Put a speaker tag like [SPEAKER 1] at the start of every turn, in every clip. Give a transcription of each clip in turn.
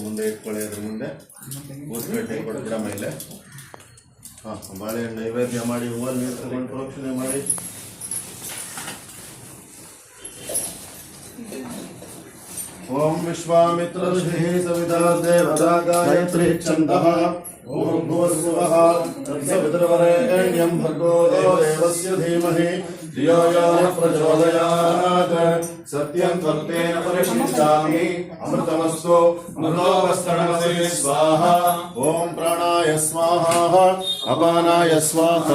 [SPEAKER 1] ಮುಂದೆ ಇಟ್ಕೊಳ್ಳಿ. ಅದ್ರ ಮುಂದೆ ಊದ್ಕಡ್ಡಿ ಕೊಡ್ಬಿಡ ಮೇಲೆ ಬಾಳೆಹಣ್ಣು ನೈವೇದ್ಯ ಮಾಡಿ ಹೂವಲ್ಲಿ ನೀರು ತಗೊಂಡು ಪ್ರೋಕ್ಷಣೆ ಮಾಡಿ. ಓಂ ವಿಶ್ವಾಮಿತ್ರ ಋಷಿ ಸವಿತಾ ದೇವತಾ ಗಾಯತ್ರಿ ಛಂದಃ ಓಂ ಭುವಸ್ಸುವಃ ತತ್ಸವಿತುರ್ವರೆಣ್ಯಂ ಭರ್ಗೋ ದೇವಸ್ಯ ಧೀಮಹಿ ಧಿಯೋ ಯೋ ನಃ ಪ್ರಚೋದಯಾತ್. ಸತ್ಯಂ ತ್ವತ್ತೇನ ಪರಿಶಿಷ್ಟಾಮಿ ಅಮೃತಮಸ್ತು ಮೃತೋಪಸ್ತರಣಮಸೇ ಸ್ವಾಹ. ಓಂ ಪ್ರಾಣಾಯ ಸ್ವಾಹ ಅಪಾನಾಯ ಸ್ವಾಹ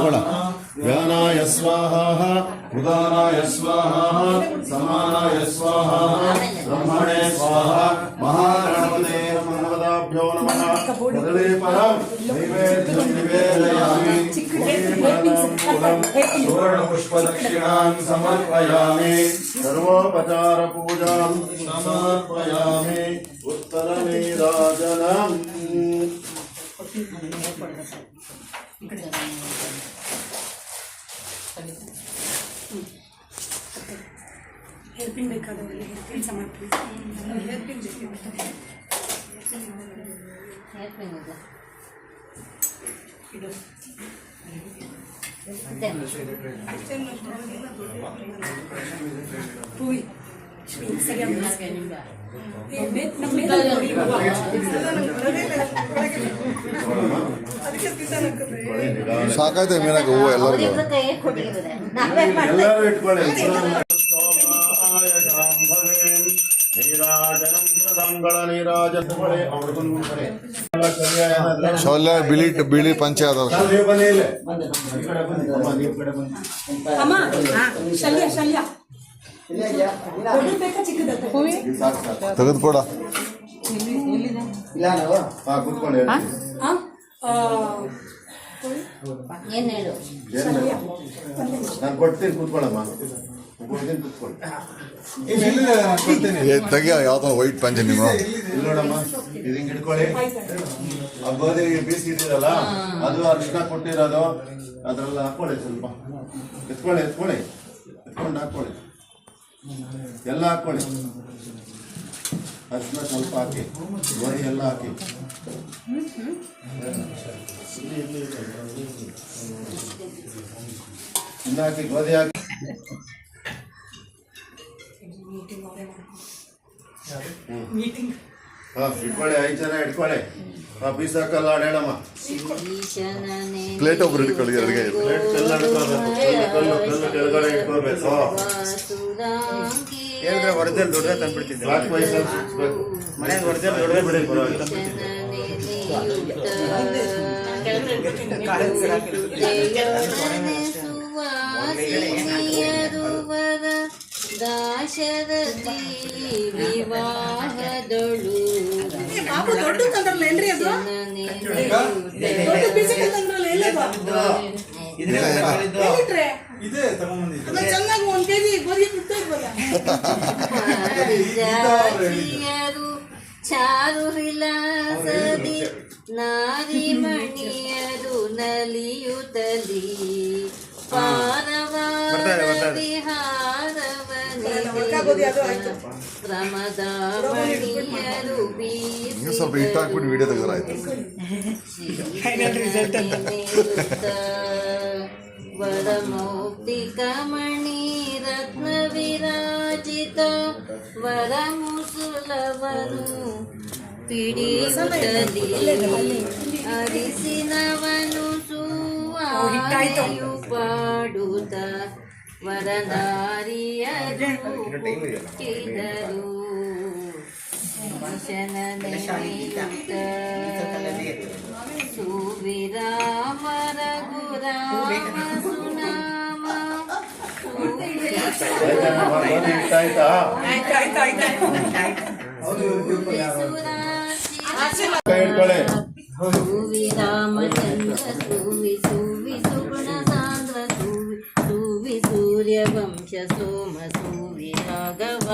[SPEAKER 1] ವ್ಯಾನಾಯ ಸ್ವಾಹ ಉದಾನಾಯ ಸ್ವಾಹ ಸಮಾನಾಯ ಸ್ವಾಹ ಬ್ರಹ್ಮಣೇ ಸ್ವಾಹ. ಮಹಾಗಣಪತೆ ನಮಃ ಕದಳಿ ಪರಂ ನೈವೇದ್ಯಂ ನಿವೇದಯಾಮಿ. ಸುವರ್ಣ ಪುಷ್ಪ ದಕ್ಷಿಣಾಂ ಸಮರ್ಪಯಾಮಿ. ಸರ್ವೋಪಚಾರ ಪೂಜಾಂ ಸಮರ್ಪಯಾಮಿ. ಉತ್ತರ ನೀರಾಜನಂ.
[SPEAKER 2] ಹೆಲ್ಪಿಂಗ್ ಬೇಕಾದವರಿಗೆ ಹೆಲ್ಪಿಂಗ್ ಸಮರ್ಪಿಸಿ. ಹೆಲ್ಪಿಂಗ್ ಇದು ಹೂವಿ
[SPEAKER 3] ಸಾಕಾಯ್ತು ಮೀನಾಗ ಹೂವು ಎಲ್ಲರಿಗೂ
[SPEAKER 1] ಎಲ್ಲರೂ ಇಟ್ಕೊಳ್ಳಿ.
[SPEAKER 3] ಶೌಲ್ಯ ಬಿಳಿ ಪಂಚೆ ಅದಾವ. ತೆಗೆದುಕೊಡ
[SPEAKER 1] ಕೂತ್ಕೊಳ್ಳಿ. ನಾನು ಕೊಡ್ತೀನಿ ಕೂತ್ಕೊಳ್ಳಮ್ಮ.
[SPEAKER 3] ತೆಗಿಯ ಯಾವ್ದೋ ವೈಟ್ ಪಂಚೆ ನೀವು
[SPEAKER 1] ಇಲ್ಲಿ ನೋಡಮ್ಮ. ಇದು ಹಿಂಗೆ ಇಟ್ಕೊಳ್ಳಿ. ಗೋಧಿ ಬೀಸಿ ಇಟ್ಟಿರಲ್ಲ ಅದು ಅರಿಶಿನ ಕೊಟ್ಟಿರೋದು ಅದ್ರೆಲ್ಲ ಹಾಕೊಳ್ಳಿ. ಸ್ವಲ್ಪ ಎತ್ಕೊಳ್ಳಿ ಎತ್ಕೊಂಡು ಹಾಕೊಳ್ಳಿ. ಎಲ್ಲ ಹಾಕೊಳ್ಳಿ. ಅರಿಶಿನ ಸ್ವಲ್ಪ ಹಾಕಿ ಗೋಧಿ ಎಲ್ಲ ಹಾಕಿ. ಇನ್ನು ಹಾಕಿ ಗೋಧಿ ಹಾಕಿ. ಇಟ್ಕೊಳ್ಳಿ. 5 ಜನ ಇಟ್ಕೊಳ್ಳಿ. ಬೀಸ್ ಹಾಕಲ್ಲ ಆಡೇಳಮ್ಮ.
[SPEAKER 3] ಪ್ಲೇಟ್ ಒಬ್ರು ಇಟ್ಕೊಳ್ಳಿ. ಅಡುಗೆ
[SPEAKER 1] ಪ್ಲೇಟ್ ಕಲ್ಲು ಕೆಳಗಡೆ ಇಟ್ಕೋಬೇಕು.
[SPEAKER 4] ಹೇಳಿದ್ರೆ ಹೊರದಲ್ಲಿ ದೊಡ್ಡದೇ ತಂದ್ಬಿಡ್ತಿದ್ದೆ.
[SPEAKER 1] ಬ್ಲಾಕ್ ವೈಸಲ್ಲಿ ಸುತ್ತಬೇಕು.
[SPEAKER 4] ಮನೆಗೆ ಹೊರದಲ್ಲಿ ದೊಡ್ಡದೇ ಬಿಡಿ ಪರವಾಗಿಲ್ಲ.
[SPEAKER 5] ದಾಶರಥಿ ವಿವಾಹದೊಳು
[SPEAKER 2] ದೊಡ್ಡ ತಂದ್ರಲ್ಲ ಏನ್ರಿ ಅದು? ಚೆನ್ನಾಗಿ 1 kg ಗೋಧಿ
[SPEAKER 5] ಚಾರು ವಿಲಾಸದಿ ನಾರಿಮಣಿಯರು ನಲಿಯುತ್ತಲಿ ಪಾರವಾದಿ ಕ್ರಮದ ಮಣಿಯರು
[SPEAKER 3] ಸ್ವಲ್ಪ ಹಿಟ್ಟು ಹಾಕ್ಬಿಟ್ಟು ವಿಡಿಯೋ ತೆಗೆದ್ರಾಯ್ತು.
[SPEAKER 5] ವರಮೌಕ್ತಿಕ ಮಣಿ ರತ್ನ ವಿರಾಜಿತ ವರ ಮುಸುಲವನು ಪಿಡಿಯುತ್ತಲಿ ಅರಿಸಿನವನು ಸುವಾಯು ಪಾಡುತ್ತ ವರನಾರಿಯರು ಹುಟ್ಟಿದರು. ಸುವಿರಾಮ ರಘುರಾಮ ಸುನಾಮ ಸುವಿ ರಾಮಚಂದ್ರ ಸುವಿ ಸುವಿ ಸುಗುಣ ಸಾಂದ್ರ ಸುವಿ ಸುವಿ ಸೂರ್ಯವಂಶ ಸೋಮ ಸುವಿ ರಾಘವ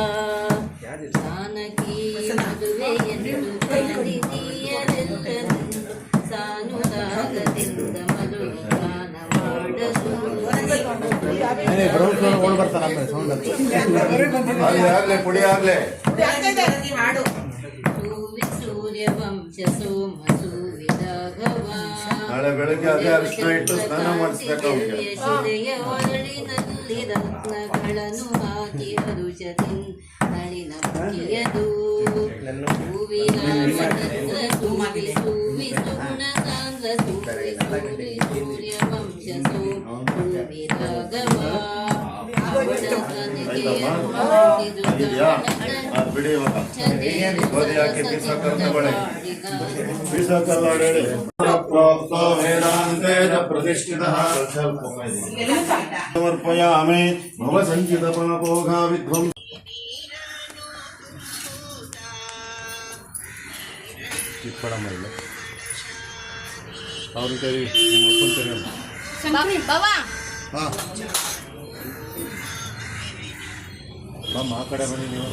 [SPEAKER 5] ಜಾನಕಿ ಮದುವೆಯನ್ನು ಕಲಿದೀಯರೆಲ್ಲರೆಂದು ಸಾನುರಾಗದಿಂದ ಮಧುರ ಗಾನ ಮಾಡಲು
[SPEAKER 1] ಆಗ್ಲೇ ಪುಡಿ ಆಗ್ಲೇ
[SPEAKER 5] ಸೂವಿ ಸೂರ್ಯವಂಶ ಸೋಮ ಸೂವಿ ರಾಘವ
[SPEAKER 1] ನಾಳೆ ಬೆಳಗ್ಗೆ ಅದೇ ಅರಿಶಿನ ಇಟ್ಟು ಸ್ನಾನ ಮಾಡಿಸ್ಬೇಕು ಅವ್ನಿಗೆ.
[SPEAKER 5] ಶಿಲೆಯ ಒರಳಿನಲ್ಲಿ ರತ್ನಗಳನ್ನು ಹಾಕಿ ಹರುಷದಿ ನಳಿನ ಮುಗಿಯದು ಹೂವಿನ ಮನಸ್ಸ ಸೂವಿ ಸೂವಿ ಸುಗುಣ ಸಾಂದ್ರ ಸೂವಿ ಸೂರಿ ಸೂರ್ಯವಂಶ ಸೋಮ ಸೂವಿ ರಾಘವ
[SPEAKER 1] ಇದೆಯಾ ಅದು ಬಿಡಿ ಇವಾಗ ಗೋಧಿ ಹಾಕಿ ಬೀಸಕ್ಕಲ್ಲಾಡಿ ಪ್ರೋಕ್ತೋ ವೇದಾಂತೇನ ಪ್ರತಿಷ್ಠಿತಃ ಸಮರ್ಪಯಾಮಿ ಮಮ ಸಂಚಿತ ಪಾಪೋಘ ವಿಧ್ವಂ ಆ ಕಡೆ ಬನ್ನಿ ನೀವು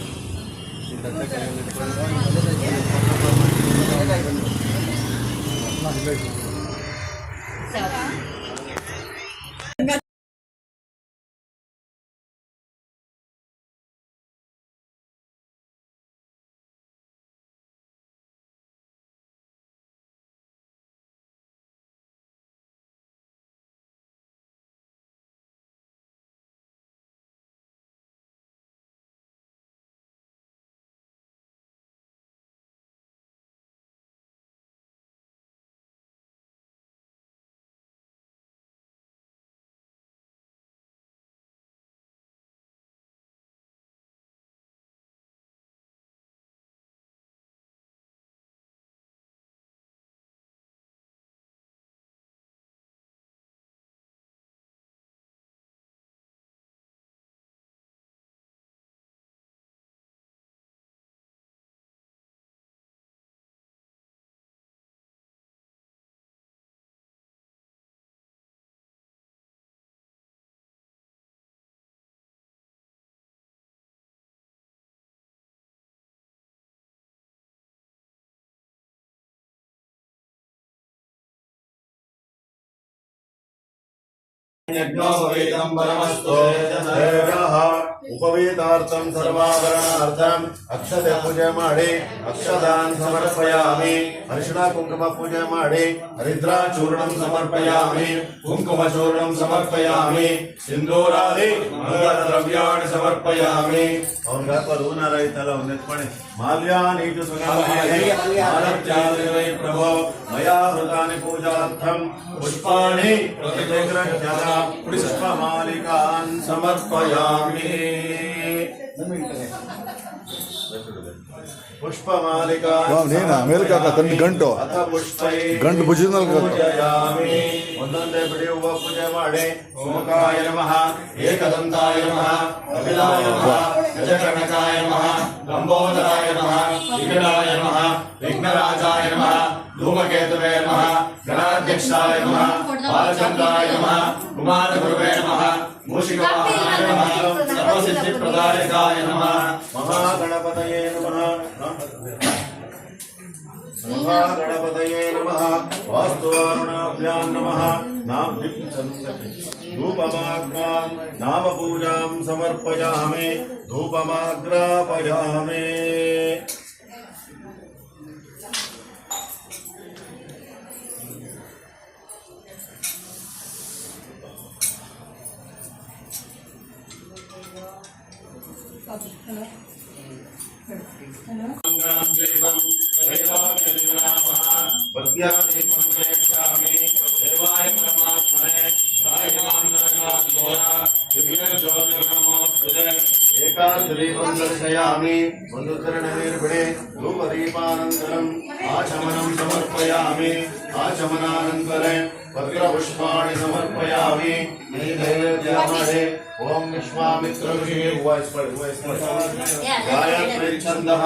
[SPEAKER 1] ಯಜ್ಞೋಪವೀತಂ ಪರಮಸ್ತು ಉಪವೀತಾರ್ಥಂ ಸರ್ವಾಭರಣಾರ್ಥಂ ಅಕ್ಷತೆ ಪೂಜೆ ಮಾಡಿ ಅಕ್ಷದಾನ್ ಸಮರ್ಪಯಾಮಿ ಅರಿಶಿಣ ಕುಂಕುಮ ಪೂಜೆ ಮಾಡಿ ಹರಿದ್ರಾಚೂರ್ಣಂ ಸಮರ್ಪಯಾಮಿ ಕುಂಕುಮ ಚೂರ್ಣಂ ಸಮರ್ಪಯಾಮಿ ಸಿಂಧೂರಾದಿ ಮಂಗಲ ದ್ರವ್ಯಾಣಿ ಸಮರ್ಪಯಾಮಿ ಅವ್ನಿಗೆ ಹಾಕೋದು ಹೂನಾರ ಐತಲ್ಲ ಅವ್ನು ಎತ್ಕೊಳ್ಳಿ ಮಾಲ್ಯಾನೀಟು ಸುಗಂಧಾನಿ ಪ್ರಭೋ ಮಯಾ ಹೃತಾನಿ ಪೂಜಾರ್ಥಂ ಪುಷ್ಪಾಣಿ ಪುಷ್ಪಮಾಲಿಕಾನ್ ಸಮರ್ಪಯಾಮಿ ಪುಷ್ಪಮಾಲಿಕಾ
[SPEAKER 3] ಗಂಟು ಗಂಟು ಭುಜದಲ್ಲಿ
[SPEAKER 1] ಪೂಜಯಾಮಿ ಒಂದೊಂದೇ ಬಿಡಿ ಹೂವ ಪೂಜೆ ಮಾಡಿ ಓಂಕಾಯ ನಮಃ ಏಕದಂತಾಯ ನಮಃ ಕಪಿಲಾಯ ನಮಃ ಗಜಕರ್ಣಕಾಯ ನಮಃ ಲಂಬೋದರಾಯ ನಮಃ ವಿಘ್ನಾಯ ನಮಃ ವಿಘ್ನರಾಜಾಯ ನಮಃ ಧೂಮಕೇತುವೇ ನಮಃ ಗಣಾಧ್ಯಕ್ಷಾಯ ನಮಃ ಬಾಲಚಂದ್ರಾಯ ನಮಃ ಕುಮಾರಗುರುವೇ ನಮಃ ಮೂಷಿಕವಾಹನಾಯ ನಮಃ ಸರ್ವಸಿದ್ಧಿಪ್ರದಾಯಕಾಯ ನಮಃ ಮಹಾಗಣಪತಯೇ ನಮಃ ಮಹಾಗಣಪತಯೇ ನಮಃ ವಾಸ್ತುವಾರುಣಾಭ್ಯಾಂ ನಮಃ ಧೂಪಮಾಗ್ರಾಂ ನಾಮಪೂಜಾಂ ಸಮರ್ಪಯಾಮಿ ಧೂಪಮಾಗ್ರಾಪಯಾಮಿ ಏಕಾದೀಪಂ ದರ್ಶಯಾಮಿ ಒಂದು ಕರಣ ನೀರು ಬಿಡಿ ಧೂಪ ದೀಪಾನಂತರಂ ಆಚಮನಂ ಸಮರ್ಪಯಾಮಿ ಆಚಮನಾನಂತರ ಪತ್ರಪುಷ್ಪಾಣಿ ಸಮರ್ಪಯಾಮಿ ನೈವೇದ್ಯಮಾಡೆ ಓಂ ವಿಶ್ವಾಮಿತ್ರ ಋಷಿಗೆ ಗಾಯತ್ರಿ ಛಂದಃ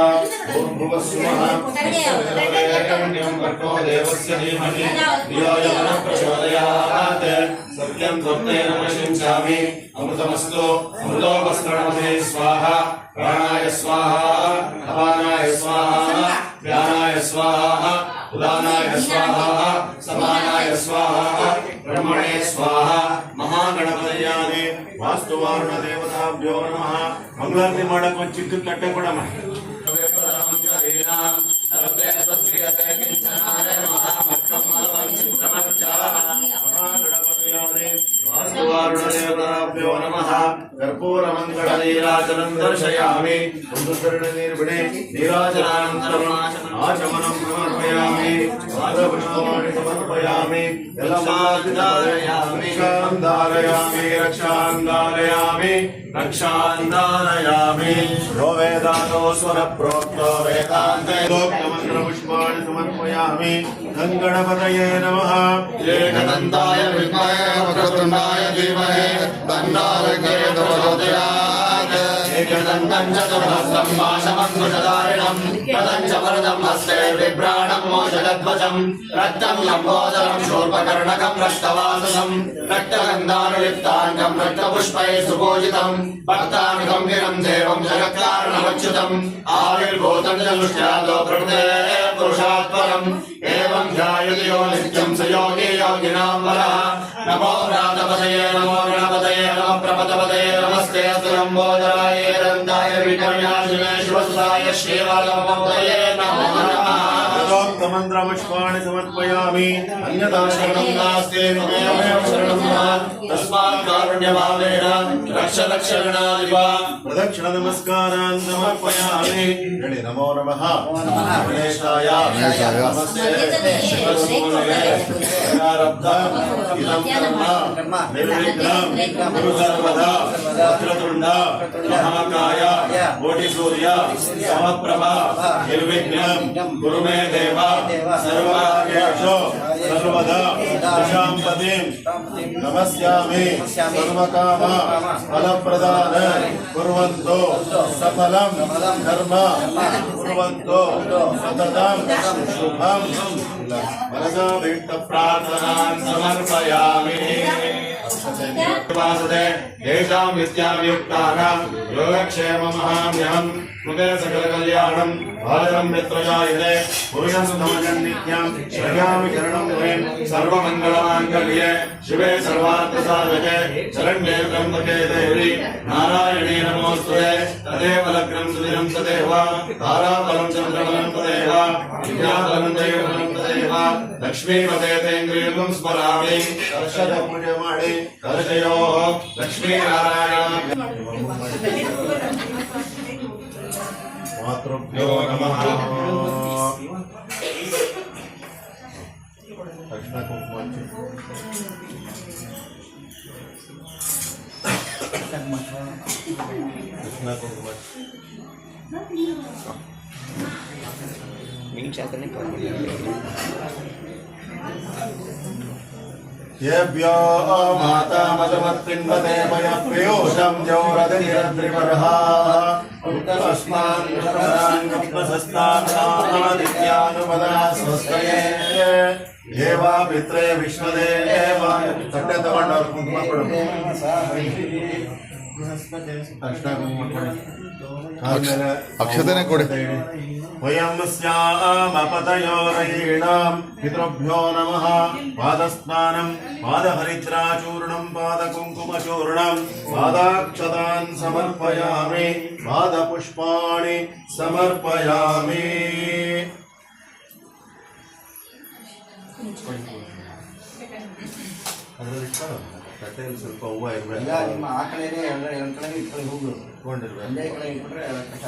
[SPEAKER 1] ಓಂ ಭುವಸ್ಸುಮಃ ವಿಶ್ವದೇವರೇಣ್ಯಂ ಭಟ್ಟೋ ದೇವಸ್ಯ ಧೀಮಹಿ ಧಿಯೋ ಯೋ ನಃ ಪ್ರಚೋದಯಾತ್ ಸತ್ಯಂ ತ್ವತ್ತೇನ ಪ್ರಶಂಸಾಮಿ ಅಮೃತಮಸ್ತು ಅಮೃತೋಪಸ್ಕರಣಮೇ ಸ್ವಾಹ ಪ್ರಾಣಾಯ ಸ್ವಾಹ ಅಪಾನಾಯ ಸ್ವಾಹ ವ್ಯಾನಾಯ ಸ್ವಾಹ ಉದಾನಾಯ ಸ್ವಾಹ ಸಮಾನಾಯ ಸ್ವಾಹ ಬ್ರಹ್ಮಣೇ ಸ್ವಾಹ ಮಹಾಗಣಪತಯಾನಿ ವಾಸ್ತು ವಾರುಣ ದೇವತಾಭ್ಯೋ ನಮಃ. ಮಂಗಳಾರತಿ ಮಾಡಕ್ಕೆ ಒಂದು ಚಿಕ್ಕ ತಟ್ಟೆ ಕೊಡಮ್ಮ. ವಾಸ್ತುವಾರುಣದೇವತಾಭ್ಯೋ ನಮಃ. ಕರ್ಪೂರ ಮಂಗಳ ನೀರಾಜನಂ ದರ್ಶಯಾಮಿ. ಒಂದು ಕರುಣ ನೀರ್ಬಿಡೆ ನೀರಾಜನಾನಂತರಂ ಆಚಮನಂ ಸಮರ್ಪಯಾಮಿ. ಪಾದಪುಷ್ಪವಾಣಿ ಸಮರ್ಪಯಾಮಿ. ಎಲ್ಲ ಧಾರಯಾಮಿ ರಕ್ಷಾನ್ ಧಾರಯಾಮಿ ರಕ್ಷಾನ್ ಧಾರಯಾಮಿ. ಯೋ ವೇದಾಂತೋ ಸ್ವರ ಪ್ರೋಕ್ತೋ ವೇದಾಂತೆ ಮಂತ್ರ ಪುಷ್ಪಾಣಿ ಸಮರ್ಪಯಾಮಿ. ಗಂಗಣಪತಯೇ ನಮಃ.
[SPEAKER 3] ಏಕದಂತಾಯ ವಿದ್ಮಹೇ ವಕ್ರತುಂಡಾಯ ಧೀಮಹಿ ತನ್ನೋ ಪ್ರಚೋದಯಾತ್.
[SPEAKER 1] ಏಕದಂತಂ ಚತುರ್ಹಸ್ತಂ ಪಾಶಮಂಕುಶಧಾರಿಣಂ ಪದಂ ಚ ವರದಂ ಹಸ್ತೆ ಬಿಭ್ರಾಣಂ ಮೋಷಧಧ್ವಜಂ ರಕ್ತಂ ಲಂಬೋದರಂ ಶೂರ್ಪಕರ್ಣಕಂ ರಕ್ತವಾಸಸಂ ರಕ್ತಗಂಧಾನುಲಿಪ್ತಾಂಗಂ ರಕ್ತಪುಷ್ಪೈ ಸುಪೂಜಿತಂ ಭಕ್ತಾನ್ ಗಂಭೀರಂ ದೇವಂ ಜಗತ್ಕಾರಣಮಚ್ಯುತಂ ಆವಿರ್ಭೂತಂ ಚ ದೃಷ್ಟ್ಯಾದೋ ಪ್ರಕೃತೆ ಪುರುಷಾತ್ ಪರಂ ಏವಂ ಧ್ಯಾಯತಿ ಯೋ ನಿತ್ಯಂ ಸ ಯೋಗಿ ಯೋಗಿನಾಂ ವರಃ. ನಮೋ ಪ್ರಾತಪದಯೇ ನಮೋ ಗಣಪತಯೇ ನಮಃ ಪ್ರಪದಪದಯೇ ನಮಸ್ತೆ ಅಸುರಂಬೋಧರಾಯ ರಂದಾಯ ವಿಕರ್ಯಾಶಿನೇ ಶಿವಸುತಾಯ ಶ್ರೀವಾಲಮೋದಯೇ ನಮೋ ನಮಃ. ಮಂತ್ರ ಪುಷ್ಪಾಣಿ ಸಮರ್ಪಯಾಮಿ. ಅನ್ಯಥಾ ಶರಣಂ ನಾಸ್ತಿ ತ್ವಮೇವ ಶರಣಂ ಮಮ. ತಸ್ಮಾತ್ ಕಾರುಣ್ಯಭಾವೇನ ರಕ್ಷ ರಕ್ಷ ಗಣಾಧಿಪ. ಪ್ರದಕ್ಷಿಣ ನಮಸ್ಕಾರಾನ್ ಸಮರ್ಪಯಾಮಿ. ಹೇಳಿ ನಮೋ ನಮಃ. ಗಣೇಶಾಯ ನಮಸ್ತೆ. ಶಿವಸೂನಯೇ ಪ್ರಾರಬ್ಧಂ ಇದಂ ಕರ್ಮ ನಿರ್ವಿಘ್ನಂ ಕುರು ಸರ್ವದಾ. ವಕ್ರತುಂಡ ಮಹಾಕಾಯ ಕೋಟಿ ಸೂರ್ಯ ಸಮಪ್ರಭ ನಿರ್ವಿಘ್ನಂ ಕುರು ಮೇ ದೇವ ಸರ್ವಕಾರ್ಯೇಷು ಸರ್ವದಾ ದಶಾಂಪತಿಂ ನಮಸ್ಯಾಮಿ. ಸರ್ವಕಾಮ ಫಲಪ್ರದಾನ ಕುರ್ವಂತು ಸಫಲಂ ಕರ್ಮ ಕುರ್ವಂತು ಸತತಂ ಶುಭಂ. ಮನಸಾ ಬಿಟ್ಟ ಪ್ರಾರ್ಥನಾನ್ ಸಮರ್ಪಯಾಮಿ. ವಾಸುದೇ ದೇಶಾಂ ವಿದ್ಯಾವಿಯುಕ್ತಾನಾಂ ಯೋಗಕ್ಷೇಮಮಹಾಮ್ಯಹಂ. ಮುಖೇ ಸಕಲ ಕಲ್ಯಾಣಂ ಭಾರತಂ ಮಿತ್ರಜಾಯತೆ ಪುರುಷಂ ಸಮಜನ್ ನಿತ್ಯಂ ಶ್ರಯಾಮಿ ಶರಣಂ ತ್ವಂ. ಸರ್ವಮಂಗಳಮಾಂಗಲ್ಯೆ ಶಿವೆ ಸರ್ವಾರ್ಥಸಾಧಕೆ ಶರಣ್ಯೇ ತ್ರ್ಯಂಬಕೆ ದೇವಿ ನಾರಾಯಣೀ ನಮೋಸ್ತುತೆ. ತದೇವ ಲಗ್ನಂ ಸುದಿನಂ ತದೇವ ತಾರಾಬಲಂ ಚಂದ್ರಬಲಂ ತದೇವ ವಿದ್ಯಾಬಲಂ ದೈವಬಲಂ ತದೇವ ಲಕ್ಷ್ಮೀಪತೆ ತೇಂದ್ರಿಯಂ ಸ್ಮರಾಮಿ. ಕಲಶದ ಪೂಜೆ ಮಾಡಿ ಕಲಶಯೋ ಲಕ್ಷ್ಮೀನಾರಾಯಣ ಮಾತೃಭ್ಯೋ ನಮಃ. ದಕ್ಷಿಣ ಕುಂಕುಮ ಹಚ್ಚಿ. ದಕ್ಷಿಣ ಕುಂಕುಮ ಹಚ್ಚಿ. येभ्यो माता मदमत्पिण्वते मया प्रियोषं जौरधिरद्रिवर्हा. तस्मान् प्रसस्तादित्यानुपदा स्वस्तये देवा पित्रे विश्वदेव. तट्टे तಗೊಂಡವರು ಕುಂಕುಮ ಕೊಡು. ಅರ್ಶಿನ ಕುಂಕುಮ ಕೊಡಿ.
[SPEAKER 3] ಅಕ್ಷತೆನೇ ಕೊಡಿ.
[SPEAKER 1] ವಯಂ ಸ್ಯಾಮಪತಯೋರಯೀಣಾಂ ಪಿತೃಭ್ಯೋ ನಮಃ. ಪಾದಸ್ನಾನಂ ಪಾದಹರಿದ್ರಾಚೂರ್ಣಂ ಪಾದಕುಂಕುಮಚೂರ್ಣಂ ಪಾದಾಕ್ಷತಾನ್ ಸಮರ್ಪಯಾಮಿ. ಪಾದಪುಷ್ಪಾಣಿ ಸಮರ್ಪಯಾಮಿ. ತಟ್ಟೆಯಲ್ಲಿ ಸ್ವಲ್ಪ ಹೂವು ಇರಬೇಕು.
[SPEAKER 4] ನಿಮ್ಮ ಆ ಕಡೆ ಎಲ್ಲ ಕಡೆ ಇಟ್ಕೊಂಡು ಹೋಗುದು
[SPEAKER 1] ಇಟ್ಕೊಂಡಿರ್ಬೇಕು.
[SPEAKER 4] ಒಂದೇ ಕಡೆ ಇಟ್ಕೊಂಡ್ರೆ ಕಷ್ಟ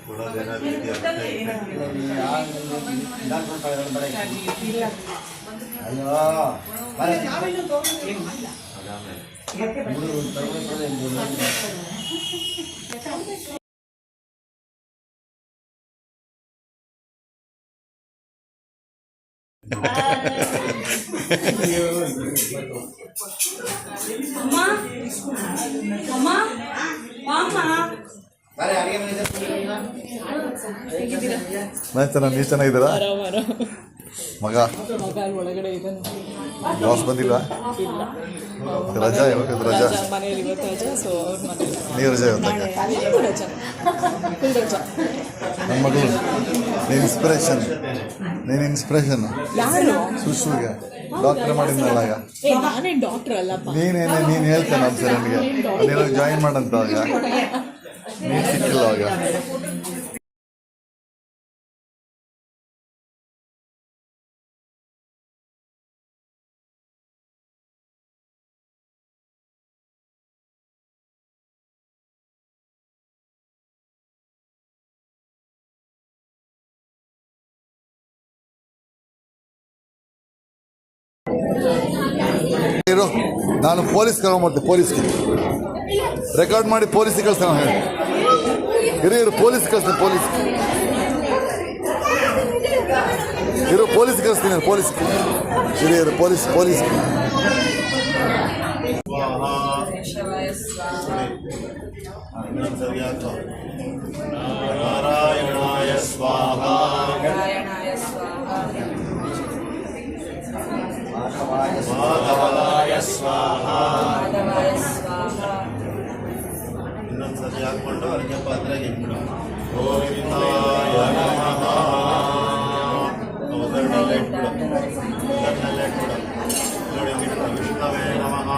[SPEAKER 1] ಕೊಡೋದೇನಾದ್ರು ಇದೆಯಾ?
[SPEAKER 4] ಅಯ್ಯೋ
[SPEAKER 2] ಅಮ್ಮ ಅಮ್ಮ ಅಮ್ಮ
[SPEAKER 4] ಬರೀ ಅಡಿಗೆ ಮನೆ
[SPEAKER 3] ನಾನು ಚೆನ್ನಾಗಿ ನೀವು ಚೆನ್ನಾಗಿದ್ದೀರಾ? ಮಗ
[SPEAKER 6] ಒಳಗಡೆ ಇದೆ
[SPEAKER 3] ಬಾಸ್ ಬಂದಿಲ್ವಾ? ರಜಾ ಯಾವಾಗ ರಜಾ?
[SPEAKER 6] ಮನೆಯಲ್ಲಿ ಇವತ್ತು ರಜಾ. ಸೊ ಅವ್ರ ಮನೇಲಿ
[SPEAKER 3] ನೀವು ರಜಾ ಇವತ್ತಕ್ಕೆ?
[SPEAKER 6] ರಜಾ ಫುಲ್ ರಜಾ.
[SPEAKER 3] ನನ್ನ ಮಗಳು ನೀನು ಇನ್ಸ್ಪಿರೇಷನ್. ನೀನು ಇನ್ಸ್ಪಿರೇಷನ್
[SPEAKER 6] ಯಾರು?
[SPEAKER 3] ಸುಶ್ರುಗೆ ಡಾಕ್ಟರ್ ಮಾಡಿದ್ನಲ್ಲ ಆಗ
[SPEAKER 6] ನಾನೇನು ಡಾಕ್ಟರ್ ಅಲ್ಲಪ್ಪ.
[SPEAKER 3] ನೀನು ಹೇಳ್ತೇನೆ ನಮ್ಮ ಸರನ್ಗೆ ಅದೇನೋ ಜಾಯಿನ್ ಮಾಡಂತ ಆಗ ನೀನು ಸಿಕ್ಕಿಲ್ಲ ಆಗ. ನಾನು ಪೊಲೀಸ್ ಕರ್ಕೊಂಬರ್ತೀನಿ. ಪೊಲೀಸ್ಗೆ ರೆಕಾರ್ಡ್ ಮಾಡಿ ಪೊಲೀಸಿಗೆ ಕಳಿಸ್ತಾನೆ. ಹೇಳಿ ಇರು ಪೊಲೀಸ್ ಕಳಿಸ್ತೀನಿ. ಪೊಲೀಸ್ ಕಳಿಸ್ತೀನಿ. ಇರು ಪೊಲೀಸ್
[SPEAKER 1] ನಾರಾಯಣಾಯ ಸ್ವಾಹ. ಮಾಧವಾಯ ಸ್ವಾಹ. ಇನ್ನೊಂದ್ಸರಿ ಹಾಕೊಂಡು ಅದಕ್ಕೆ ಪಾತ್ರೆಗೆ ಇಟ್ಬಿಡು. ಗೋವಿಂದಾಯ ನಮಃ. ಒಗ್ಗರಣೆಲ್ಲ ಇಟ್ಬಿಡು. ನೋಡಿ ವಿಷ್ಣವೇ ನಮಃ.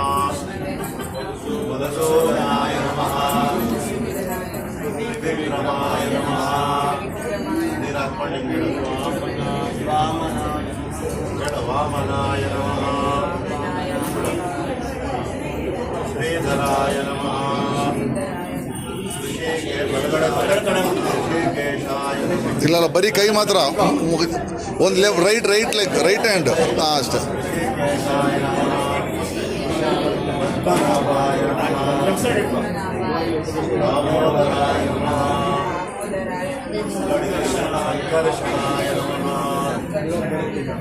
[SPEAKER 1] ಮಧುಸೂದನಾಯ ನಮಃ. ವಿಕ್ರಮಾಯ ನಮಃ. ನೀರು ಹಾಕೊಂಡು ಬಿಡು. ವಾಮನಾಯ ನಮಃ. ಶ್ರೀಧರಾಯ ನಮಃ.
[SPEAKER 3] ಇಲ್ಲ ಬರೀ ಕೈ ಮಾತ್ರ. ಒಂದು ರೈಟ್ ಹ್ಯಾಂಡ್ ಅಷ್ಟೇ.
[SPEAKER 1] ಸಂಕರ್ಷಣಾಯ ನಮಃ.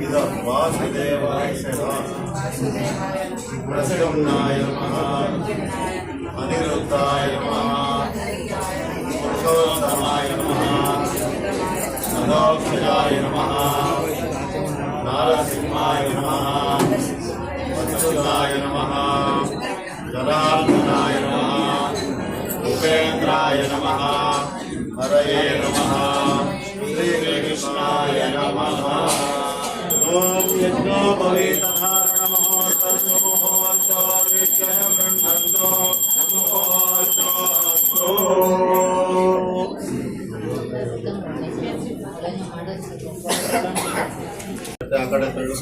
[SPEAKER 1] ಇದು ವಾಸುದೇವಾಯ ಪ್ರಸನ್ನಾಯ ನಮಃ. ಅನಿರುದ್ಧಾಯ ನಮಃ. ಪುರುಷೋತ್ತಮಾಯ ನಮಃ. ಸದಾಕ್ಷಯಾಯ ನಮಃ. ನಾರಸಿಂಹಾಯ ನಮಃ. ಅಚ್ಯುತಾಯ ನಮಃ. ಜನಾರ್ದನಾಯ ನಮಃ. ಉಪೇಂದ್ರಾಯ ನಮಃ. ಹರಯೇ ನಮಃ. ಶ್ರೀಕೃಷ್ಣಾಯ ನಮಃ. ಓಂ ಯಜ್ಞೋಪವೀತಧಾರಣಮಹೋರ್ತಮುಹೋರ್ತೋ ವಿದ್ಯಯ ಗೃಹಂತೋ ಮುಹೂರ್ತೋऽस्तु. ಆ ಕಡೆ ತಳ್ಳು.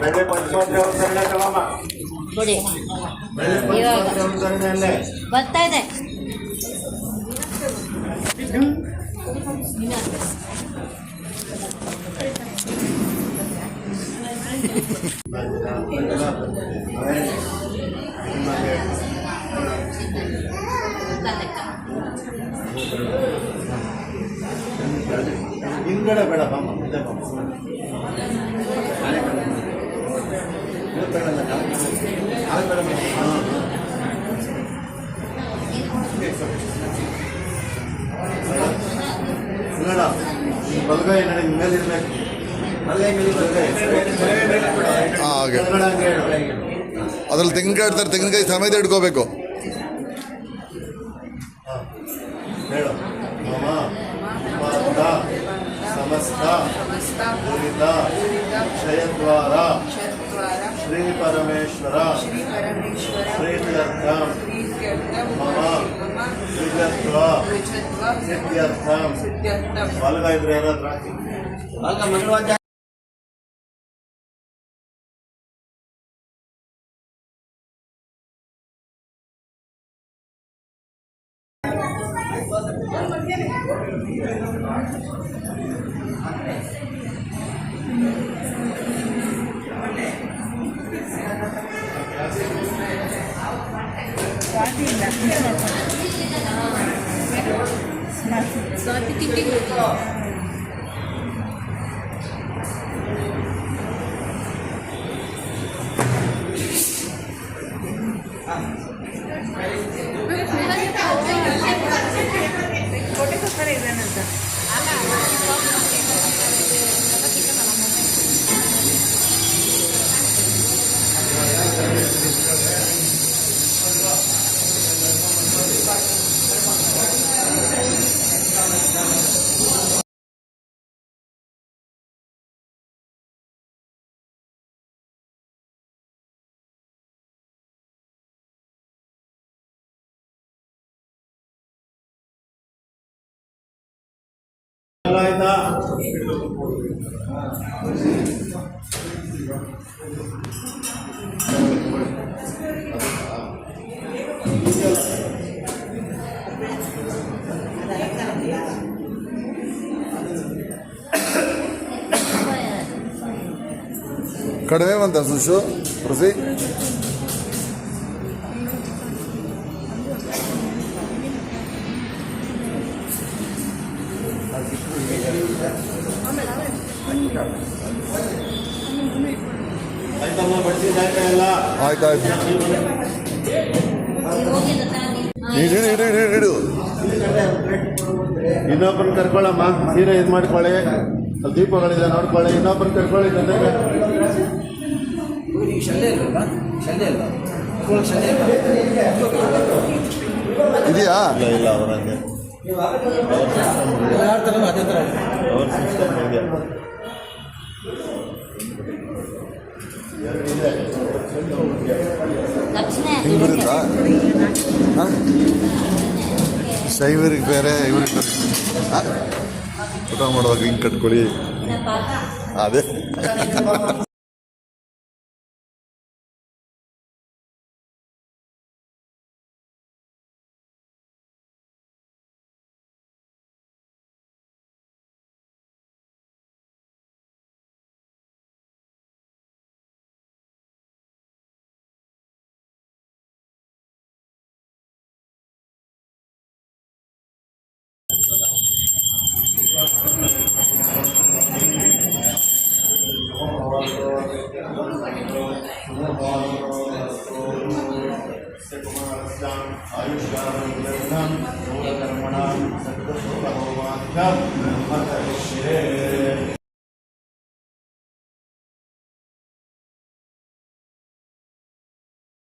[SPEAKER 1] ಬೆಳೆ ಪಂಚೋದ್ಯೋಗದಲ್ಲೇ ತಗೊಮ್ಮ.
[SPEAKER 5] ಕೊಡಿ
[SPEAKER 1] ಬೆಳೆ ಪಂಚೋದ್ಯೋಗದಲ್ಲೇ
[SPEAKER 5] ಬರ್ತಾ ಇದೆ.
[SPEAKER 1] ಹಿಂಗಡೆ ಬೇಡ ಬಮ್ಮ. ಮುಂದೆ ಬಮ್ಮ. ನೋಡ ಬಲಗೈ ನಡಿ ಮೇಲೆ ಇರ್ಬೇಕು. ಬಲಗೈ ಮೇಲೆ ಬಲಗೈ
[SPEAKER 3] ಹಾಗೆ ಅದ್ರಲ್ಲಿ ತೆಂಗಿನಕಾಯಿ ಇಡ್ತಾರೆ. ತೆಂಗಿನಕಾಯಿ ಸಮೇತ ಇಟ್ಕೋಬೇಕು.
[SPEAKER 1] ಹೇಳು. ಮಮ ಉಪಾತ್ತ ಸಮಸ್ತ ದುರಿತ ಕ್ಷಯದ್ವಾರ ಶ್ರೀ ಪರಮೇಶ್ವರ ಪ್ರೀತ್ಯರ್ಥಂ ಮಮ ದ್ವಿಜತ್ವ ಸಿದ್ಧ್ಯರ್ಥಂ. ಬಲಗೈ ಇದ್ರೆ ಯಾರಾದ್ರೂ ಹಾಕಿ.
[SPEAKER 5] ಸ್ವಾತಿ ತಿಂಡಿ
[SPEAKER 1] ಆಯ್ತಾ
[SPEAKER 3] ಕಡಿಮೆ ಬಂತ ಸುಶು ಪ್ರಸಿ
[SPEAKER 1] ಆಯ್ತಮ್ಮ ಬಡಿಸಿದ್ದಾಯ್ತಾ ಎಲ್ಲ
[SPEAKER 3] ಆಯ್ತಾಯ್ತು ಇಡು
[SPEAKER 1] ಇನ್ನೊಬ್ಬರನ್ನ ಕರ್ಕೊಳ್ಳಮ್ಮ ಸೀರೆ ಇದು ಮಾಡ್ಕೊಳ್ಳಿ ಅಲ್ಲಿ ದೀಪಗಳಿದೆ ನೋಡ್ಕೊಳ್ಳಿ ಇನ್ನೊಬ್ಬರನ್ನ ಕರ್ಕೊಳ್ಳಿ ಜೊತೆಗೆ
[SPEAKER 4] ಶಲ್ಯ ಇಲ್ವಾ ಶಲ್ಯ ಇಲ್ವಾ ಶಲ್ಯ ಇಲ್ಲ
[SPEAKER 3] ಇದೆಯಾ
[SPEAKER 1] ಇಲ್ಲ ಇಲ್ಲ ಅವರಂಗೆ
[SPEAKER 4] ಯಾರ ಥರ ಅದೇ ಥರ
[SPEAKER 1] ಅವ್ರ ಸಿಸ್ಟಮ್ ಇದೆ
[SPEAKER 5] ದಕ್ಷಿಣೆ
[SPEAKER 3] ಹಿಂಗೆ ಬರುತ್ತಾ ಹಾಂ ಶೈವರಿಗೆ ಬೇರೆ ಇವ್ರಿಗೆ ಬೇರೆ ಹಾಂ ಊಟ ಮಾಡುವಾಗ ಹಿಂಗೆ ಕಟ್ಕೊಳ್ಳಿ ಅದೇ
[SPEAKER 1] ಆಯುಷ್ಯ